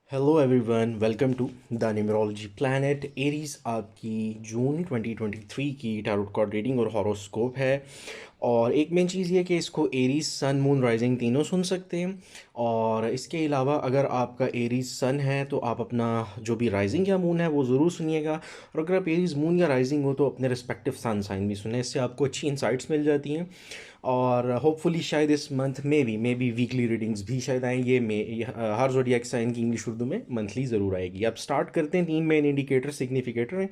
Hello everyone, welcome to the numerology planet. Aries आपकी June 2023 की tarot card reading और horoscope है। और एक मेन चीज़ ये कि इसको एरीज सन मून राइजिंग तीनों सुन सकते हैं। और इसके अलावा अगर आपका एरीज सन है तो आप अपना जो भी राइजिंग या मून है वो ज़रूर सुनिएगा। और अगर आप एरीज मून या राइजिंग हो तो अपने रिस्पेक्टिव सन साइन भी सुने, इससे आपको अच्छी इंसाइट्स मिल जाती हैं। और होपफुली शायद इस मंथ में भी वीकली रीडिंग्स भी शायद आएँ। हर ज़ोडिएक साइन की इंग्लिश उर्दू में मंथली ज़रूर आएगी। अब स्टार्ट करते हैं। तीन मेन इंडिकेटर सिग्निफिकेटर हैं।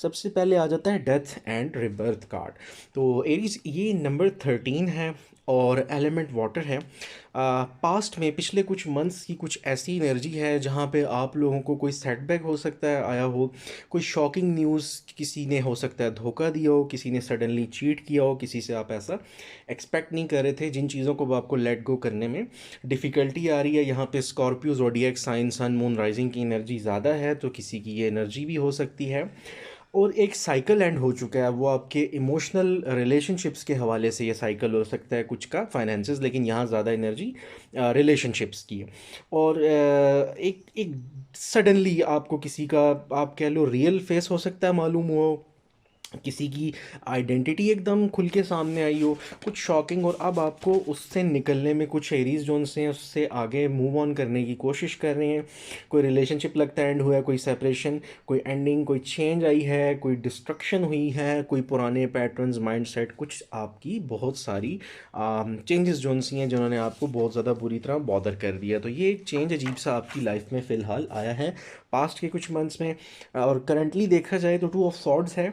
सबसे पहले आ जाता है डेथ एंड रिबर्थ कार्ड। तो एरीज ये नंबर 13 है और एलिमेंट वाटर है। पास्ट में पिछले कुछ मंथ्स की कुछ ऐसी एनर्जी है जहाँ पे आप लोगों को कोई सेटबैक हो सकता है आया हो, कोई शॉकिंग न्यूज़, किसी ने हो सकता है धोखा दिया हो, किसी ने सडनली चीट किया हो, किसी से आप ऐसा एक्सपेक्ट नहीं कर रहे थे, जिन चीज़ों को आपको लेट गो करने में डिफ़िकल्टी आ रही है। यहाँ पे Scorpio zodiac sign sun moon rising की एनर्जी ज़्यादा है, तो किसी की ये एनर्जी भी हो सकती है। और एक साइकिल एंड हो चुका है, वो आपके इमोशनल रिलेशनशिप्स के हवाले से ये साइकिल हो सकता है, कुछ का फाइनेंसेस, लेकिन यहाँ ज़्यादा एनर्जी रिलेशनशिप्स की है। और एक एक सडनली आपको किसी का, आप कह लो, रियल फेस हो सकता है मालूम हो, किसी की आइडेंटिटी एकदम खुल के सामने आई हो, कुछ शॉकिंग, और अब आपको उससे निकलने में कुछ एरीज जोन से हैं उससे आगे मूव ऑन करने की कोशिश कर रहे हैं। कोई रिलेशनशिप लगता है एंड हुआ है, कोई सेपरेशन, कोई एंडिंग, कोई चेंज आई है, कोई डिस्ट्रक्शन हुई है, कोई पुराने पैटर्न्स माइंडसेट, कुछ आपकी बहुत सारी चेंजेस जोन सी हैं जिन्होंने आपको बहुत ज़्यादा बुरी तरह बॉदर कर दिया। तो ये एक चेंज अजीब सा आपकी लाइफ में फ़िलहाल आया है पास्ट के कुछ मंथ्स में। और करंटली देखा जाए तो टू ऑफ सॉर्ड्स है,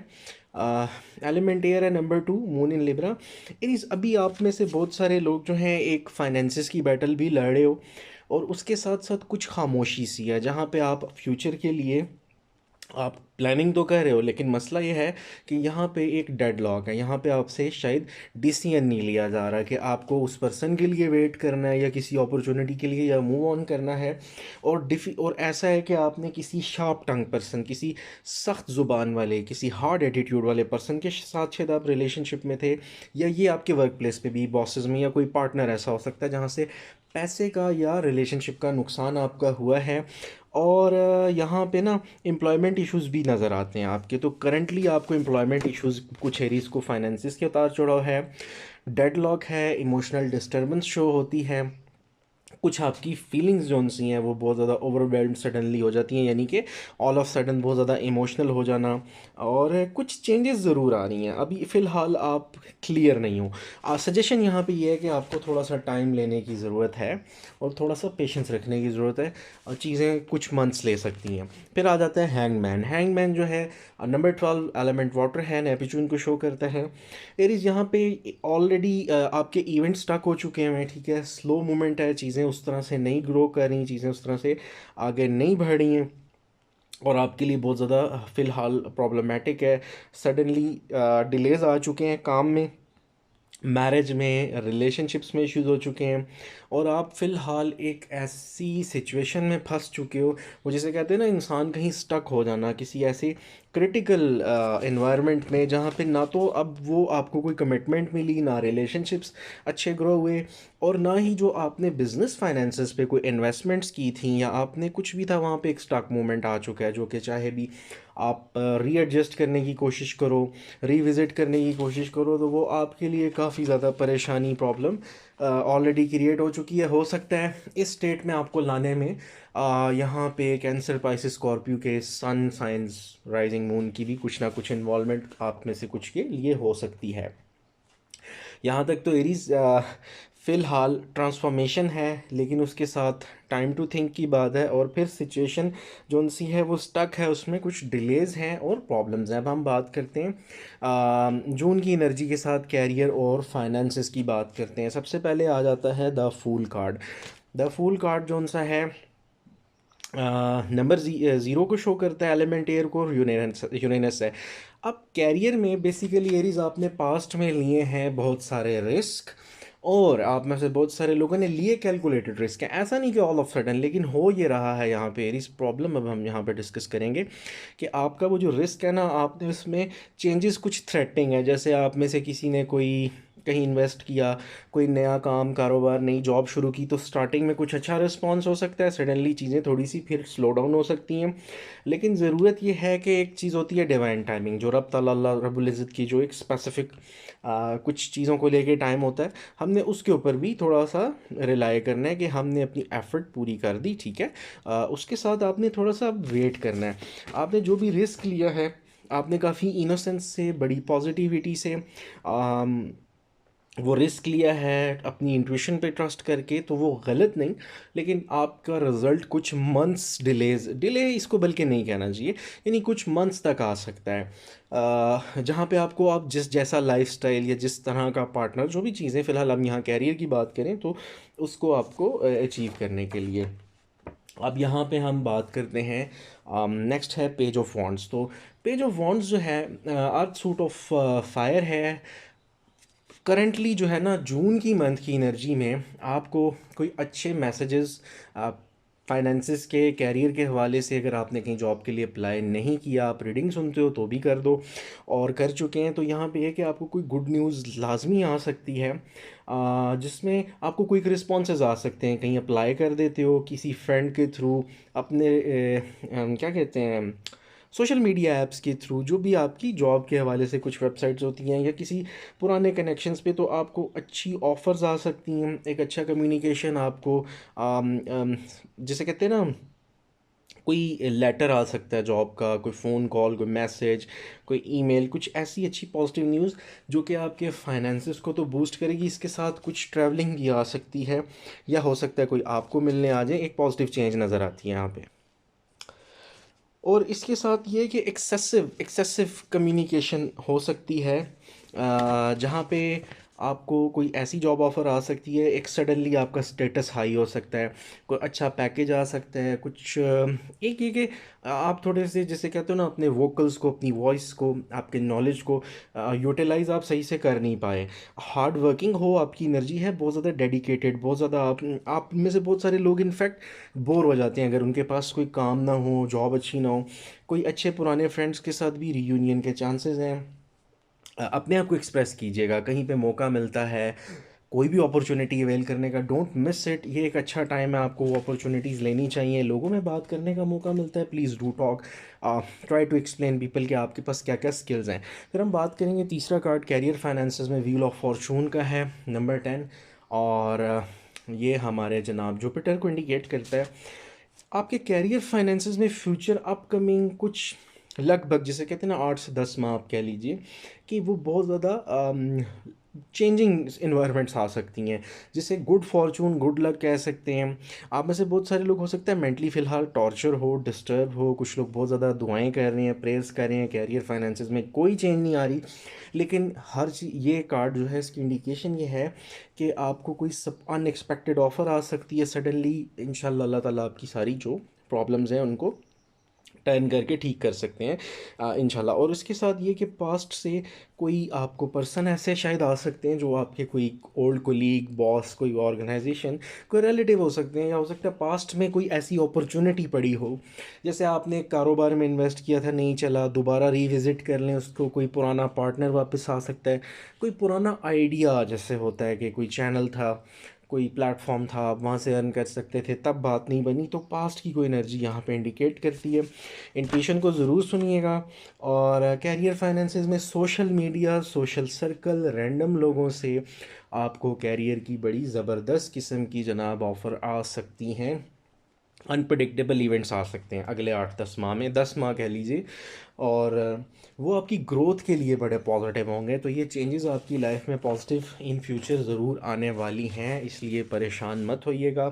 एलिमेंट एयर है, नंबर 2 मून इन लिब्रा। इस अभी आप में से बहुत सारे लोग जो हैं एक फाइनेंसिस की बैटल भी लड़ रहे हो, और उसके साथ साथ कुछ खामोशी सी है जहाँ पे आप फ्यूचर के लिए आप प्लानिंग तो कर रहे हो, लेकिन मसला ये है कि यहाँ पे एक डेडलॉक है। यहाँ पे आपसे शायद डिसीजन नहीं लिया जा रहा कि आपको उस पर्सन के लिए वेट करना है या किसी अपॉर्चुनिटी के लिए या मूव ऑन करना है। और ऐसा है कि आपने किसी शार्प टंग पर्सन, किसी सख्त ज़ुबान वाले, किसी हार्ड एटीट्यूड वाले पर्सन के साथ शायद आप रिलेशनशिप में थे, या ये आपके वर्क प्लेस पे भी बॉसेस में या कोई पार्टनर ऐसा हो सकता है जहाँ से पैसे का या रिलेशनशिप का नुकसान आपका हुआ है। और यहाँ पे ना एम्प्लॉयमेंट इश्यूज़ भी नज़र आते हैं आपके। तो करंटली आपको एम्प्लॉयमेंट इश्यूज़, कुछ एरीज़ को फाइनेंसिस के उतार चढ़ाव है, डेडलॉक है, इमोशनल डिस्टर्बेंस शो होती है, कुछ आपकी फीलिंग्स जो सी हैं वो बहुत ज़्यादा ओवरवेल्ड सडनली हो जाती हैं, यानी कि ऑल ऑफ सडन बहुत ज़्यादा इमोशनल हो जाना। और कुछ चेंजेस ज़रूर आ रही हैं, अभी फ़िलहाल आप क्लियर नहीं हो। सजेशन यहाँ पे ये है कि आपको थोड़ा सा टाइम लेने की ज़रूरत है और थोड़ा सा पेशेंस रखने की ज़रूरत है, और चीज़ें कुछ मंथ्स ले सकती हैं। फिर आ जाता है हैंगमैन। हैंगमैन जो है नंबर 12 एलिमेंट वाटर है, नेपच्यून को शो करता है। एरीज यहाँ पे ऑलरेडी आपके इवेंट स्टक हो चुके हैं, ठीक है, स्लो मूवमेंट है, चीज़ें उस तरह से नहीं ग्रो कर रही, चीज़ें उस तरह से आगे नहीं बढ़ रही हैं, और आपके लिए बहुत ज़्यादा फ़िलहाल प्रॉब्लमेटिक है। सडनली डिलेज आ चुके हैं काम में, मैरिज में, रिलेशनशिप्स में इश्यूज हो चुके हैं, और आप फ़िलहाल एक ऐसी सिचुएशन में फंस चुके हो, वो जिसे कहते हैं ना इंसान कहीं स्टक हो जाना, किसी ऐसी क्रिटिकल इन्वायरमेंट में जहाँ पे ना तो अब वो आपको कोई कमिटमेंट मिली, ना रिलेशनशिप्स अच्छे ग्रो हुए, और ना ही जो आपने बिजनेस फाइनेंसेस पे कोई इन्वेस्टमेंट्स की थी या आपने कुछ भी था, वहाँ पे एक स्टॉक मूवमेंट आ चुका है, जो कि चाहे भी आप रीएडजस्ट करने की कोशिश करो, रिविज़िट करने की कोशिश करो, तो वो आपके लिए काफ़ी ज़्यादा परेशानी, प्रॉब्लम ऑलरेडी क्रिएट हो चुकी है। हो सकता है इस स्टेट में आपको लाने में यहाँ पे कैंसर, पाइसिस, स्कॉर्पियो के सन साइंस, राइजिंग मून की भी कुछ ना कुछ इन्वॉल्वमेंट आप में से कुछ के लिए हो सकती है। यहाँ तक तो एरीज फ़िलहाल ट्रांसफॉर्मेशन है, लेकिन उसके साथ टाइम टू थिंक की बात है, और फिर सिचुएशन जो सी है वो स्टक है, उसमें कुछ डिलेज हैं और प्रॉब्लम्स हैं। अब हम बात करते हैं जून की एनर्जी के साथ कैरियर और फाइनेंसेस की बात करते हैं। सबसे पहले आ जाता है the fool card. The fool card जो सा है नंबर ज़ीरो को शो करता है, एलिमेंट एयर को, यूरेनस है। अब कैरियर में बेसिकली एरीज आपने पास्ट में लिए हैं बहुत सारे रिस्क, और आप में से बहुत सारे लोगों ने लिए कैलकुलेटेड रिस्क है, ऐसा नहीं कि ऑल ऑफ सडन, लेकिन हो ये रहा है यहाँ पे एरीज प्रॉब्लम। अब हम यहाँ पे डिस्कस करेंगे कि आपका वो जो रिस्क है ना, आपने उसमें चेंजेस कुछ थ्रेटनिंग है, जैसे आप में से किसी ने कोई कहीं इन्वेस्ट किया, कोई नया काम कारोबार नई जॉब शुरू की, तो स्टार्टिंग में कुछ अच्छा रिस्पॉन्स हो सकता है, सडनली चीज़ें थोड़ी सी फिर स्लो डाउन हो सकती हैं। लेकिन ज़रूरत ये है कि एक चीज़ होती है डिवाइन टाइमिंग, जो रब ताला अल्लाह रब्बुल इज़्ज़त की जो एक स्पेसिफिक कुछ चीज़ों को लेके टाइम होता है, हमने उसके ऊपर भी थोड़ा सा रिलाई करना है कि हमने अपनी एफ़र्ट पूरी कर दी, ठीक है। उसके साथ आपने थोड़ा सा वेट करना है। आपने जो भी रिस्क लिया है, आपने काफ़ी इनोसेंस से, बड़ी पॉजिटिविटी से वो रिस्क लिया है अपनी इंट्यूशन पे ट्रस्ट करके, तो वो गलत नहीं, लेकिन आपका रिज़ल्ट कुछ मंथ्स डिले इसको बल्कि नहीं कहना चाहिए, यानी कुछ मंथ्स तक आ सकता है। जहाँ पे आपको आप जिस जैसा लाइफस्टाइल या जिस तरह का पार्टनर, जो भी चीज़ें फ़िलहाल हम यहाँ कैरियर की बात करें तो उसको आपको अचीव करने के लिए। अब यहाँ पे हम बात करते हैं, नेक्स्ट है पेज ऑफ वॉन्ड्स। तो पेज ऑफ वॉन्ड्स जो है, अर्थ सूट ऑफ फायर है। करंटली जो है ना, जून की मंथ की एनर्जी में आपको कोई अच्छे मैसेजेस फाइनेंसिस के, कैरियर के हवाले से, अगर आपने कहीं जॉब के लिए अप्लाई नहीं किया, आप रीडिंग सुनते हो तो भी कर दो, और कर चुके हैं तो यहाँ पे है कि आपको कोई गुड न्यूज़ लाजमी आ सकती है, जिसमें आपको क्विक रिस्पॉन्सेज आ सकते हैं। कहीं अप्लाई कर देते हो किसी फ्रेंड के थ्रू, अपने क्या कहते हैं, सोशल मीडिया ऐप्स के थ्रू, जो भी आपकी जॉब के हवाले से कुछ वेबसाइट्स होती हैं, या किसी पुराने कनेक्शंस पे, तो आपको अच्छी ऑफ़र्स आ सकती हैं, एक अच्छा कम्युनिकेशन आपको, जिसे कहते हैं ना, कोई लेटर आ सकता है जॉब का, कोई फ़ोन कॉल, कोई मैसेज, कोई ईमेल, कुछ ऐसी अच्छी पॉजिटिव न्यूज़ जो कि आपके फाइनेंसिस को तो बूस्ट करेगी, इसके साथ कुछ ट्रैवलिंग भी आ सकती है, या हो सकता है कोई आपको मिलने आ जाए, एक पॉजिटिव चेंज नज़र आती है यहाँ पे। और इसके साथ ये है कि एक्सेसिव एक्सेसिव कम्युनिकेशन हो सकती है, जहाँ पे आपको कोई ऐसी जॉब ऑफ़र आ सकती है, एक सडनली आपका स्टेटस हाई हो सकता है, कोई अच्छा पैकेज आ सकता है, कुछ एक ये कि आप थोड़े से, जैसे कहते हो ना, अपने वोकल्स को, अपनी वॉइस को, आपके नॉलेज को यूटिलाइज आप सही से कर नहीं पाए। हार्ड वर्किंग हो, आपकी एनर्जी है बहुत ज़्यादा डेडिकेटेड, बहुत ज़्यादा, आप में से बहुत सारे लोग इनफैक्ट बोर हो जाते हैं अगर उनके पास कोई काम ना हो, जॉब अच्छी ना हो। कोई अच्छे पुराने फ्रेंड्स के साथ भी रीयूनियन के चांसेस हैं। अपने आप को एक्सप्रेस कीजिएगा, कहीं पे मौका मिलता है, कोई भी अपॉर्चुनिटी अवेल करने का, डोंट मिस इट। ये एक अच्छा टाइम है, आपको अपॉर्चुनिटीज़ लेनी चाहिए, लोगों में बात करने का मौका मिलता है, please do talk, try to explain people कि आपके पास क्या क्या स्किल्स हैं। फिर हम बात करेंगे तीसरा कार्ड कैरियर फाइनेंसेस में व्हील ऑफ फॉर्चून का है, नंबर 10, और ये हमारे जनाब जुपिटर को इंडिकेट करता है। आपके कैरियर फाइनेंसेस में फ्यूचर अपकमिंग कुछ लगभग, जिसे कहते हैं ना, 8 से 10 माह आप कह लीजिए, कि वो बहुत ज़्यादा चेंजिंग इन्वायरमेंट्स आ सकती हैं, जिसे गुड फॉर्चून, गुड लक कह सकते हैं। आप में से बहुत सारे लोग हो सकता है मेंटली फ़िलहाल टॉर्चर हो, डिस्टर्ब हो, कुछ लोग बहुत ज़्यादा दुआएं कर रहे हैं, प्रेयर्स कर रहे हैं, कैरियर फाइनेंसेस में कोई चेंज नहीं आ रही। लेकिन हर चीज़, ये कार्ड जो है इसकी इंडिकेशन ये है कि आपको कोई सब अनएक्सपेक्टेड ऑफ़र आ सकती है सडनली। इंशाल्लाह अल्लाह ताला आपकी सारी जो प्रॉब्लम्स हैं उनको टर्न करके ठीक कर सकते हैं इंशाल्लाह। और उसके साथ ये कि पास्ट से कोई आपको पर्सन ऐसे शायद आ सकते हैं जो आपके कोई ओल्ड कोलीग, बॉस, कोई ऑर्गेनाइजेशन, कोई रिलेटिव हो सकते हैं, या हो सकता है पास्ट में कोई ऐसी अपॉर्चुनिटी पड़ी हो, जैसे आपने कारोबार में इन्वेस्ट किया था, नहीं चला, दोबारा रिविज़िट कर लें उसको, कोई पुराना पार्टनर वापस आ सकता है, कोई पुराना आइडिया, जैसे होता है कि कोई चैनल था, कोई प्लेटफॉर्म था, आप वहाँ से अर्न कर सकते थे, तब बात नहीं बनी, तो पास्ट की कोई एनर्जी यहाँ पे इंडिकेट करती है। इंट्यूशन को ज़रूर सुनिएगा। और कैरियर फाइनेंसेस में social media, social circle, random लोगों से आपको कैरियर की बड़ी ज़बरदस्त किस्म की जनाब ऑफ़र आ सकती हैं। अनप्रडिक्टेबल इवेंट्स आ सकते हैं अगले 8-10 माह में, 10 माह कह लीजिए, और वो आपकी ग्रोथ के लिए बड़े पॉजिटिव होंगे। तो ये चेंजेस आपकी लाइफ में पॉजिटिव इन फ्यूचर ज़रूर आने वाली हैं, इसलिए परेशान मत होइएगा।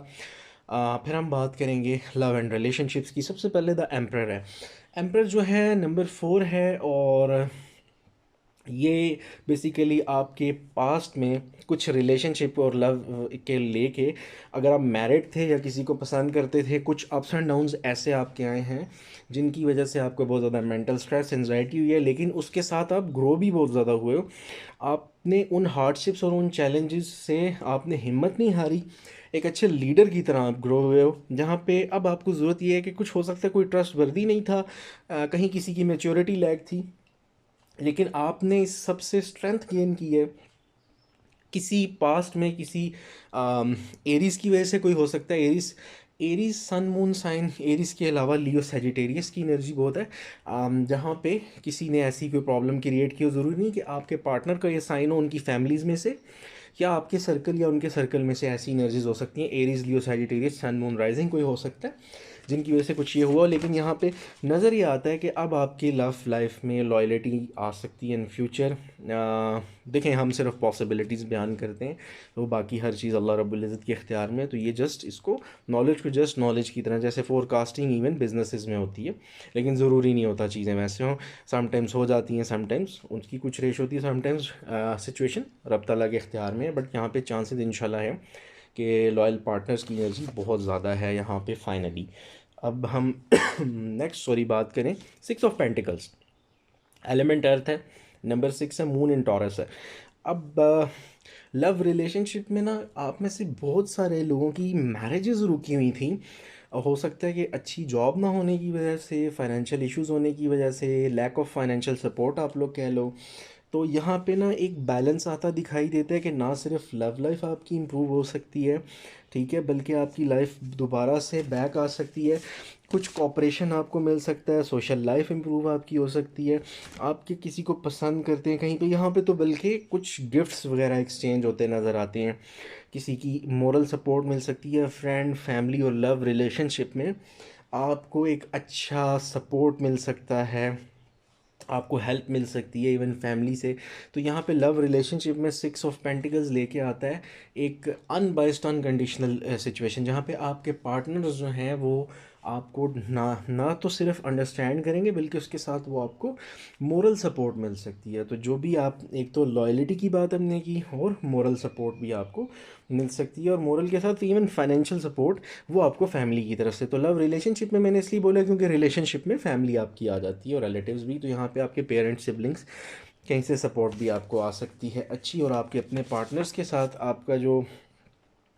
फिर हम बात करेंगे लव एंड रिलेशनशिप्स की। सबसे पहले द एम्परर है। एम्परर जो है नंबर 4 है, और ये बेसिकली आपके पास्ट में कुछ रिलेशनशिप और लव के लेके, अगर आप मैरिड थे या किसी को पसंद करते थे, कुछ अप्स एंड डाउन्स ऐसे आपके आए हैं जिनकी वजह से आपको बहुत ज़्यादा मेंटल स्ट्रेस, एंजाइटी हुई है, लेकिन उसके साथ आप ग्रो भी बहुत ज़्यादा हुए हो। आपने उन हार्डशिप्स और उन चैलेंजेस से आपने हिम्मत नहीं हारी, एक अच्छे लीडर की तरह आप ग्रो हुए हो, जहाँ पे अब आपको ज़रूरत ये है कि कुछ हो सकता है कोई ट्रस्ट वर्दी नहीं था, कहीं किसी की मेच्योरिटी लैग थी, लेकिन आपने इस सबसे स्ट्रेंथ गेन की है, किसी पास्ट में किसी एरीज़ की वजह से कोई हो सकता है। Aries Aries sun moon sign Aries के अलावा लियो सजिटेरियस की एनर्जी बहुत है, जहाँ पे किसी ने ऐसी कोई प्रॉब्लम क्रिएट की हो। ज़रूरी नहीं कि आपके पार्टनर का ये साइन हो, उनकी फैमिलीज़ में से या आपके सर्कल या उनके सर्कल में से ऐसी एनर्जीज हो सकती हैं। Aries Leo Sagittarius sun moon rising कोई हो सकता है जिनकी वजह से कुछ ये हुआ। लेकिन यहाँ पे नज़र ये आता है कि अब आपकी लव लाइफ में लॉयल्टी आ सकती है इन फ्यूचर। देखें, हम सिर्फ पॉसिबिलिटीज़ बयान करते हैं, तो बाकी हर चीज़ अल्लाह रब्बुल इज़्ज़त के इख्तियार में है। तो ये जस्ट इसको नॉलेज को जस्ट नॉलेज की तरह, जैसे फोरकास्टिंग इवन बिजनेसेस में होती है, लेकिन ज़रूरी नहीं होता चीज़ें वैसे हों। समटाइम्स हो जाती हैं, समटाइम्स उनकी कुछ रेश होती है, समटाइम्स सिचुएशन रब ताला के इख्तियार में है। बट यहाँ पे चांसेस इंशाल्लाह है कि लॉयल पार्टनर्स की एनर्जी बहुत ज़्यादा है यहाँ पे फाइनली। अब हम नेक्स्ट बात करें 6 ऑफ पेंटिकल्स। एलिमेंट अर्थ है, नंबर 6 है, मून इन टॉरस है। अब लव रिलेशनशिप में ना आप में से बहुत सारे लोगों की मैरिजेस रुकी हुई थी। हो सकता है कि अच्छी जॉब ना होने की वजह से, फाइनेंशियल इश्यूज होने की वजह से, लैक ऑफ फाइनेंशियल सपोर्ट आप लोग कह लो। तो यहाँ पे ना एक बैलेंस आता दिखाई देता है कि ना सिर्फ लव लाइफ आपकी इम्प्रूव हो सकती है, ठीक है, बल्कि आपकी लाइफ दोबारा से बैक आ सकती है। कुछ कॉपरेशन आपको मिल सकता है, सोशल लाइफ इम्प्रूव आपकी हो सकती है, आपके किसी को पसंद करते हैं कहीं पे, यहाँ पे तो बल्कि कुछ गिफ्ट्स वगैरह एक्सचेंज होते नज़र आते हैं। किसी की मोरल सपोर्ट मिल सकती है, फ्रेंड फैमिली और लव रिलेशनशिप में आपको एक अच्छा सपोर्ट मिल सकता है, आपको हेल्प मिल सकती है इवन फैमिली से। तो यहाँ पे लव रिलेशनशिप में 6 ऑफ पेंटिकल्स लेके आता है एक अनबाइस्ड अनकंडीशनल सिचुएशन, जहाँ पे आपके पार्टनर्स जो हैं वो आपको ना ना तो सिर्फ अंडरस्टैंड करेंगे, बल्कि उसके साथ वो आपको मोरल सपोर्ट मिल सकती है। तो जो भी आप, एक तो लॉयल्टी की बात हमने की और मोरल सपोर्ट भी आपको मिल सकती है, और मोरल के साथ इवन फाइनेंशियल सपोर्ट वो आपको फैमिली की तरफ से। तो लव रिलेशनशिप में मैंने इसलिए बोला क्योंकि रिलेशनशिप में फैमिली आपकी आ जाती है और रिलेटिव्स भी, तो यहाँ पे आपके पेरेंट्स सिबलिंग्स कहीं से सपोर्ट भी आपको आ सकती है अच्छी। और आपके अपने पार्टनर्स के साथ आपका जो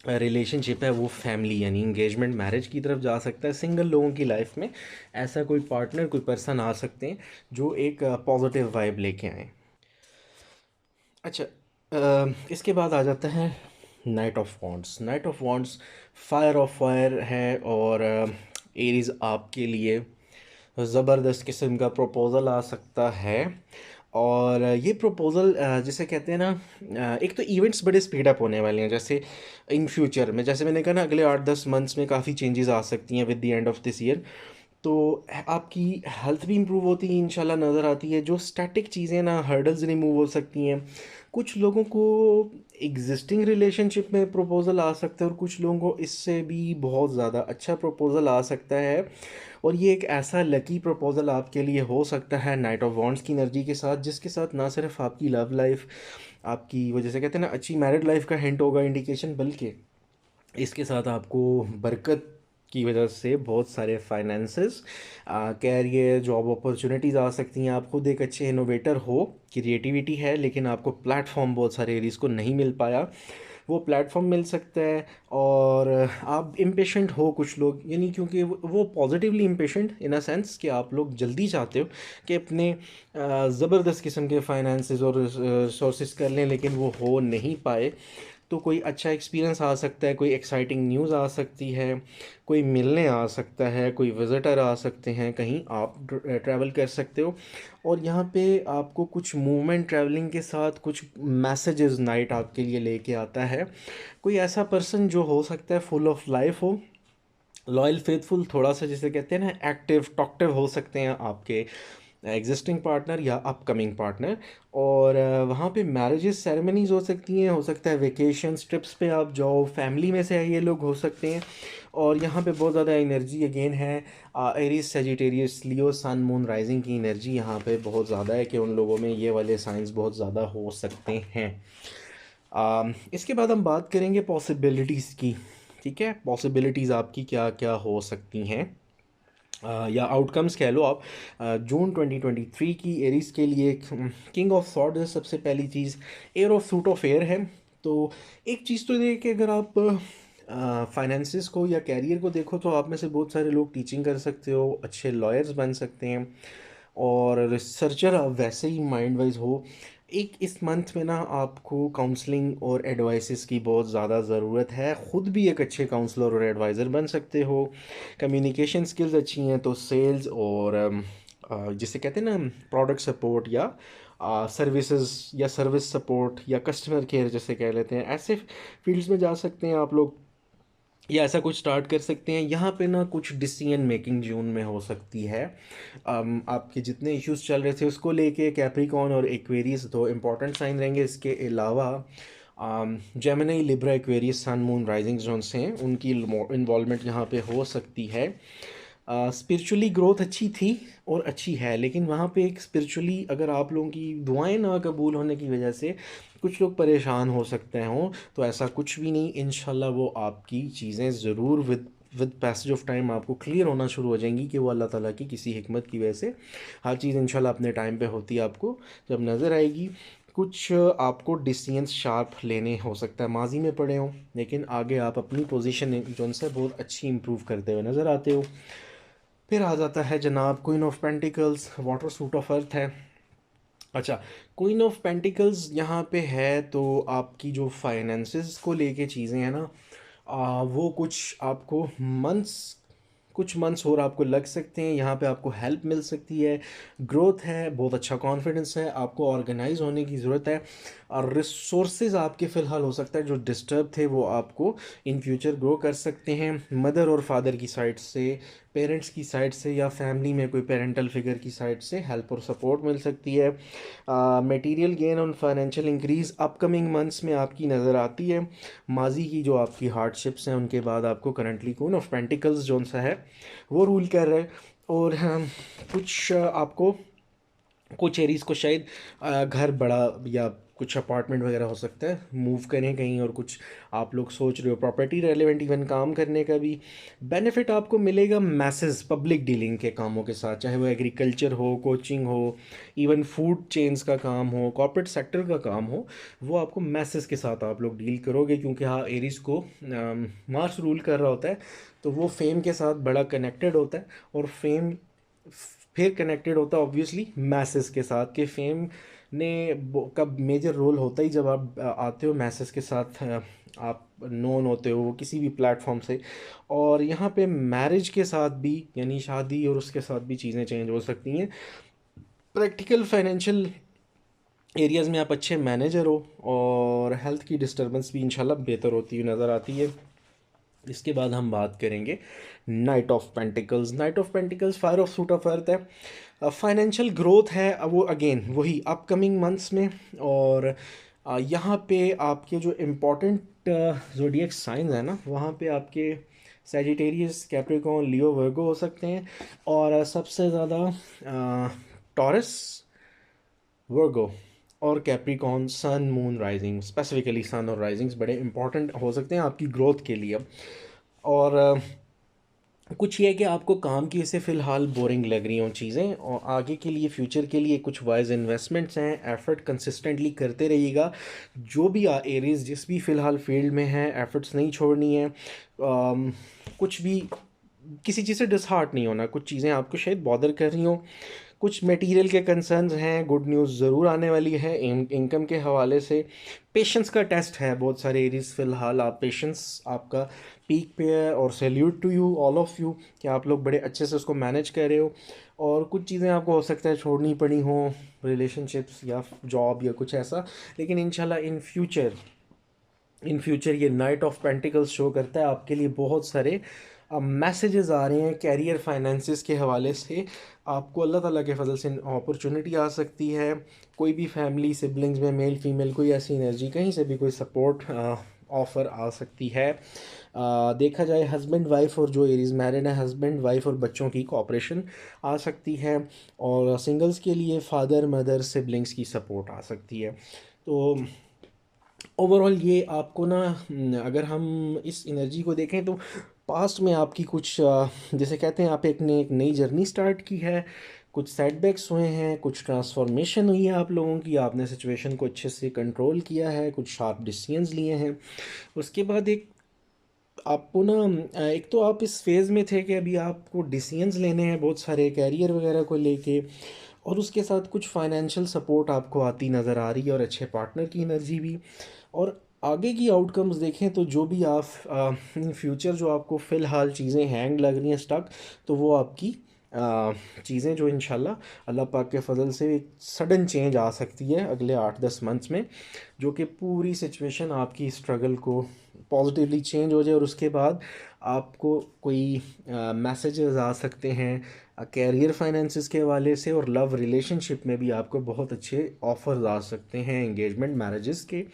रिलेशनशिप है वो फैमिली यानी इंगेजमेंट मैरिज की तरफ जा सकता है। सिंगल लोगों की लाइफ में ऐसा कोई पार्टनर, कोई पर्सन आ सकते हैं जो एक पॉजिटिव वाइब लेके आए। अच्छा, इसके बाद आ जाता है night of wands. Night of wands fire of fire है, और एरीज आपके लिए ज़बरदस्त किस्म का प्रपोज़ल आ सकता है। और ये प्रपोज़ल जिसे कहते हैं ना, एक तो इवेंट्स बड़े स्पीड अप होने वाले हैं, जैसे इन फ्यूचर में, जैसे मैंने कहा ना, अगले 8-10 मंथ्स में काफ़ी चेंजेस आ सकती हैं with the end of this year. तो आपकी हेल्थ भी इम्प्रूव होती है इंशाल्लाह नज़र आती है। जो स्टैटिक चीज़ें ना, हर्डल्स रिमूव हो सकती हैं। कुछ लोगों को एग्जिस्टिंग रिलेशनशिप में प्रपोज़ल आ सकता है, और कुछ लोगों को इससे भी बहुत ज़्यादा अच्छा प्रपोज़ल आ सकता है। और ये एक ऐसा लकी प्रपोज़ल आपके लिए हो सकता है नाइट ऑफ वॉन्ड्स की एनर्जी के साथ, जिसके साथ ना सिर्फ आपकी लव लाइफ, आपकी वो जैसे कहते हैं ना अच्छी मैरिड लाइफ का हिंट होगा, इंडिकेशन, बल्कि इसके साथ आपको बरकत की वजह से बहुत सारे फाइनेंसेस, कैरियर, जॉब अपॉर्चुनिटीज़ आ सकती हैं। आप खुद एक अच्छे इनोवेटर हो, क्रिएटिविटी है, लेकिन आपको प्लेटफॉर्म बहुत सारे एरियाज़ को नहीं मिल पाया, वो प्लेटफॉर्म मिल सकता है। और आप इम्पेशेंट हो कुछ लोग, यानी क्योंकि वो positively impatient in a sense कि आप लोग जल्दी चाहते हो कि अपने ज़बरदस्त किस्म के फाइनेंसेस और सोर्सेज कर लें, लेकिन वो हो नहीं पाए। तो कोई अच्छा एक्सपीरियंस आ सकता है, कोई एक्साइटिंग न्यूज़ आ सकती है, कोई मिलने आ सकता है, कोई विज़िटर आ सकते हैं, कहीं आप ट्रैवल कर सकते हो। और यहाँ पे आपको कुछ मूवमेंट ट्रैवलिंग के साथ कुछ मैसेजेस नाइट आपके लिए लेके आता है। कोई ऐसा पर्सन जो हो सकता है फुल ऑफ लाइफ हो, लॉयल फेथफुल, थोड़ा सा जिसे कहते हैं ना एक्टिव टॉक्टिव हो सकते हैं आपके एग्जिस्टिंग पार्टनर या अपकमिंग पार्टनर। और वहाँ पे मैरिजेस सेरेमनीज हो सकती हैं, हो सकता है वेकेशंस, ट्रिप्स पे आप जाओ, फैमिली में से ये लोग हो सकते हैं। और यहाँ पे बहुत ज़्यादा एनर्जी अगेन है एरीज सेजिटेरियस लियो सन मून राइजिंग की एनर्जी यहाँ पे बहुत ज़्यादा है कि उन लोगों में ये वाले साइंस बहुत ज़्यादा हो सकते हैं। इसके बाद हम बात करेंगे पॉसिबिलिटीज़ की, ठीक है, पॉसिबिलिटीज़ आपकी क्या क्या हो सकती हैं, या आउटकम्स कह लो आप। जून 2023 की एरीज के लिए किंग ऑफ सॉर्ड है सबसे पहली चीज़, air of suit of air है। तो एक चीज़ तो ये कि अगर आप फाइनेंसिस को या कैरियर को देखो, तो आप में से बहुत सारे लोग टीचिंग कर सकते हो, अच्छे लॉयर्स बन सकते हैं, और रिसर्चर आप वैसे ही माइंड वाइज हो। एक इस मंथ में ना आपको काउंसलिंग और एडवाइसेस की बहुत ज़्यादा ज़रूरत है। ख़ुद भी एक अच्छे काउंसलर और एडवाइज़र बन सकते हो। कम्युनिकेशन स्किल्स अच्छी हैं तो सेल्स और जिसे कहते हैं ना प्रोडक्ट सपोर्ट या सर्विसेज या सर्विस सपोर्ट या कस्टमर केयर जैसे कह लेते हैं, ऐसे फील्ड्स में जा सकते हैं आप लोग, या ऐसा कुछ स्टार्ट कर सकते हैं। यहाँ पे ना कुछ डिसीजन मेकिंग जून में हो सकती है। आपके जितने इश्यूज चल रहे थे उसको लेके कैप्रिकॉन और एक्वेरियस दो इम्पॉर्टेंट साइन रहेंगे। इसके अलावा जेमिनी, लिब्रा, एक्वेरियस, सन, मून, राइजिंग जोन से हैं, उनकी इन्वॉल्वमेंट यहाँ पे हो सकती है। स्पिरिचुअली ग्रोथ अच्छी थी और अच्छी है, लेकिन वहाँ पे एक स्पिरिचुअली अगर आप लोगों की दुआएं ना कबूल होने की वजह से कुछ लोग परेशान हो सकते हों, तो ऐसा कुछ भी नहीं। इंशाल्लाह वो आपकी चीज़ें ज़रूर विद पैसेज ऑफ टाइम आपको क्लियर होना शुरू हो जाएंगी कि वो अल्लाह ताला की किसी हिकमत की वजह से हर चीज़ इंशाल्लाह अपने टाइम पे होती है, आपको जब नज़र आएगी। कुछ आपको डिसीजंस शार्प लेने हो सकता है माजी में पड़े हों, लेकिन आगे आप अपनी पोजीशन जो उनसे बहुत अच्छी इंप्रूव करते हुए नज़र आते हो। फिर आ जाता है जनाब queen of pentacles, water suit of earth है। अच्छा, क्वीन ऑफ पेंटिकल्स यहाँ पे है तो आपकी जो फाइनेंसेस को लेके चीज़ें हैं ना, वो कुछ आपको कुछ मंथ्स और आपको लग सकते हैं। यहाँ पे आपको हेल्प मिल सकती है, ग्रोथ है, बहुत अच्छा कॉन्फिडेंस है, आपको ऑर्गेनाइज होने की ज़रूरत है। और रिसोर्सेज आपके फ़िलहाल हो सकता है जो डिस्टर्ब थे वो आपको इन फ्यूचर ग्रो कर सकते हैं। मदर और फादर की साइड से, पेरेंट्स की साइड से या फैमिली में कोई पेरेंटल फिगर की साइड से हेल्प और सपोर्ट मिल सकती है। मटेरियल गेन और फाइनेंशियल इंक्रीज़ अपकमिंग मंथ्स में आपकी नज़र आती है। माजी की जो आपकी हार्डशिप्स हैं उनके बाद आपको currently queen of pentacles zone सा है वो रूल कर रहे हैं। और कुछ आपको कुछ एरीज़ को शायद घर बड़ा या कुछ अपार्टमेंट वगैरह हो सकता है मूव करें कहीं, और कुछ आप लोग सोच रहे हो प्रॉपर्टी रेलेवेंट इवन काम करने का भी बेनिफिट आपको मिलेगा मैसेज पब्लिक डीलिंग के कामों के साथ, चाहे वो एग्रीकल्चर हो, कोचिंग हो, इवन फूड चेन्स का काम हो, कॉर्पोरेट सेक्टर का काम हो, वो आपको मैसेज के साथ आप लोग डील करोगे। क्योंकि हाँ, एरीज़ को मार्स रूल कर रहा होता है तो वो फेम के साथ बड़ा कनेक्टेड होता है, और फेम फिर कनेक्टेड होता है ऑब्वियसली मैसेस के साथ, कि फेम ने का मेजर रोल होता ही जब आप आते हो मैसेस के साथ, आप नोन होते हो वो किसी भी प्लेटफॉर्म से। और यहाँ पे मैरिज के साथ भी, यानी शादी और उसके साथ भी चीज़ें चेंज हो सकती हैं। प्रैक्टिकल फाइनेंशियल एरियाज़ में आप अच्छे मैनेजर हो, और हेल्थ की डिस्टर्बेंस भी इंशाल्लाह बेहतर होती हुई नज़र आती है। इसके बाद हम बात करेंगे knight of pentacles. Knight of pentacles fire of suit of earth है। फाइनेंशियल ग्रोथ है, अब वो अगेन वही अपकमिंग मंथ्स में। और यहाँ पे आपके जो इम्पोर्टेंट ज़ोडिएक साइंस है ना, वहाँ पे आपके सैजिटेरियस, कैप्रिकॉर्न, लियो, वर्गो हो सकते हैं। और सबसे ज़्यादा टॉरस, वर्गो और कैप्रिकॉर्न, सन, मून, राइजिंग, स्पेसिफिकली सन और राइजिंग्स बड़े इंपॉर्टेंट हो सकते हैं आपकी ग्रोथ के लिए। और कुछ ये है कि आपको काम की से फ़िलहाल बोरिंग लग रही हों चीज़ें, और आगे के लिए फ्यूचर के लिए कुछ वाइज इन्वेस्टमेंट्स हैं, एफर्ट कंसिस्टेंटली करते रहिएगा। जो भी एरीज जिस भी फ़िलहाल फील्ड में हैं, एफर्ट्स नहीं छोड़नी है। कुछ भी किसी चीज़ से डिसहार्ट नहीं होना। कुछ चीज़ें आपको शायद बॉदर कर रही हों, कुछ मटेरियल के कंसर्न्स हैं, गुड न्यूज़ ज़रूर आने वाली है इनकम के हवाले से। पेशेंस का टेस्ट है बहुत सारे एरीज फ़िलहाल, आप पेशेंस आपका पीक पे है, और salute to you all of you कि आप लोग बड़े अच्छे से उसको मैनेज कर रहे हो। और कुछ चीज़ें आपको हो सकता है छोड़नी पड़ी हों, रिलेशनशिप्स या जॉब या कुछ ऐसा, लेकिन इंशाल्लाह इन फ्यूचर ये नाइट ऑफ पेंटिकल्स शो करता है आपके लिए बहुत सारे मैसेजेस आ रहे हैं कैरियर फाइनेंसिस के हवाले से। आपको अल्लाह ताला के फजल से अपॉर्चुनिटी आ सकती है। कोई भी फैमिली सिबलिंग्स में मेल फीमेल कोई ऐसी एनर्जी, कहीं से भी कोई सपोर्ट ऑफ़र आ सकती है। देखा जाए हस्बैंड वाइफ, और जो एरीज मैरिड है हस्बैंड वाइफ और बच्चों की कोऑपरेशन आ सकती है। और सिंगल्स के लिए फादर मदर सिबलिंग्स की सपोर्ट आ सकती है। तो ओवरऑल ये आपको ना, अगर हम इस एनर्जी को देखें तो पास्ट में आपकी कुछ जैसे कहते हैं आप एक ने एक नई जर्नी स्टार्ट की है, कुछ सेटबैक्स हुए हैं, कुछ ट्रांसफॉर्मेशन हुई है आप लोगों की, आपने सिचुएशन को अच्छे से कंट्रोल किया है, कुछ शार्प डिसीजंस लिए हैं। उसके बाद एक आपको ना, एक तो आप इस फेज़ में थे कि अभी आपको डिसीजंस लेने हैं बहुत सारे कैरियर वगैरह को लेके, और उसके साथ कुछ फाइनेंशियल सपोर्ट आपको आती नज़र आ रही है और अच्छे पार्टनर की एनर्जी भी। और आगे की आउटकम्स देखें तो जो भी आप इन फ्यूचर जो आपको फ़िलहाल चीज़ें हैंग लग रही हैं स्टक, तो वो आपकी चीज़ें जो इंशाल्लाह अल्लाह पाक के फजल से एक सडन चेंज आ सकती है अगले 8-10 मंथ्स में, जो कि पूरी सिचुएशन आपकी स्ट्रगल को पॉजिटिवली चेंज हो जाए। और उसके बाद आपको कोई मैसेजेस आ सकते हैं कैरियर फाइनेंसिस के हवाले से, और लव रिलेशनशिप में भी आपको बहुत अच्छे ऑफर्स आ सकते हैं एंगेजमेंट मैरिजेस के।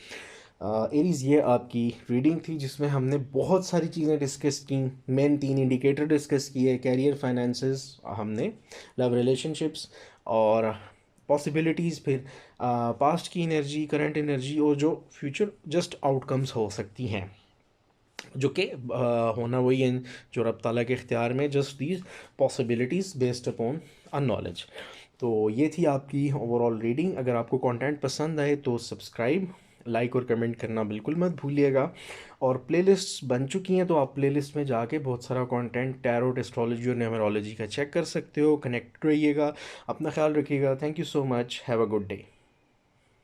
एरीज़, ये आपकी रीडिंग थी जिसमें हमने बहुत सारी चीज़ें डिस्कस की। मेन 3 इंडिकेटर डिस्कस किए, कैरियर फाइनेंसिस हमने, लव रिलेशनशिप्स और पॉसिबिलिटीज़, फिर पास्ट की एनर्जी, करंट एनर्जी और जो फ्यूचर जस्ट आउटकम्स हो सकती हैं, जो कि होना वही है जो रब ताला के इख्तियार में, just these possibilities based upon a knowledge. तो ये थी आपकी ओवरऑल रीडिंग। अगर आपको कंटेंट पसंद आए तो सब्सक्राइब, लाइक और कमेंट करना बिल्कुल मत भूलिएगा। और प्लेलिस्ट्स बन चुकी हैं, तो आप प्लेलिस्ट में जाके बहुत सारा कंटेंट टैरोट, एस्ट्रोलॉजी और न्यूमरोलॉजी का चेक कर सकते हो। कनेक्ट रहिएगा, अपना ख्याल रखिएगा। Thank you so much, have a good day.